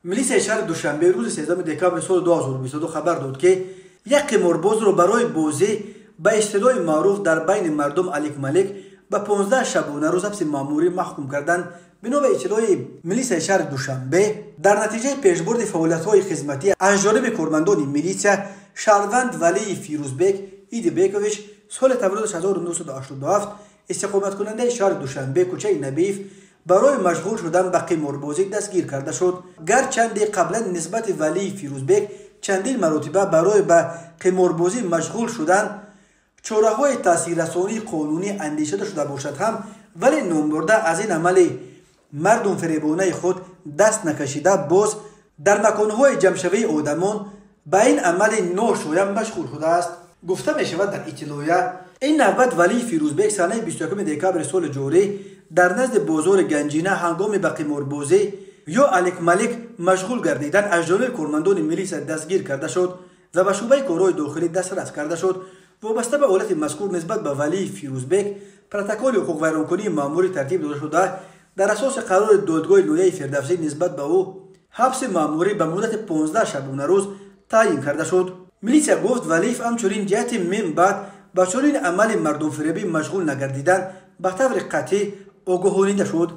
ملیسای شهر دوشنبه روز 13 دکامبر سال 2022 خبر داد که یک قمارباز را برای بازی به اصطلاح معروف در بین مردم الیک ملک به 15 شبانه روز حبس ماموری محکوم کردند. بنا به اطلاع ملیسای شهر دوشنبه، در نتیجه پیشبرد فعالیت‌های خدمتی از جانب کارمندان میلیسیا، شهروند ولی فیروزبک ایدیبکوویچ سال تولد 1987 استقامت کننده شهر دوشنبه کوچه نبیف برای مشغول شدن به قماربازی دستگیر کرده شد. گرچند قبلا نسبت ولی فیروزبک چندین مرتبه برای به قماربازی مشغول شدن چاره‌های تاثیررسانی قانونی اندیشیده شده باشد هم، ولی نامبرده از این عمل مردم فریبانه خود دست نکشیده باز در مکانهای جمع‌شوی آدمان به این عمل ناشایان مشغول شده است. گفته می شود در اطلاعیه این نوبت ولی فیروزبک سال 21 دکامبر سال جاری در نزد بازار گنجینه هنگام به قماربازی یا الیک ملک مشغول گردیدن از جانب کارمندان میلیسیا دستگیر کرده شد و به شعبه کارهای داخلی دسترس کرده شد. وابسته به حالت مذکور نسبت به ولی فیروزبک پروتکل حقوق ویرانکنی ماموری ترتیب داده شده. در اساس قرار دادگاه لویه فردوسی نسبت به او حبس ماموری به مدت 15 شبانه روز تعیین کرده شد. میلیسیا گفت ولی همچنین جهت من بعد به چنین عمل مردم فریبی مشغول نگردیدن به طور قطعی آگاهانیده شد.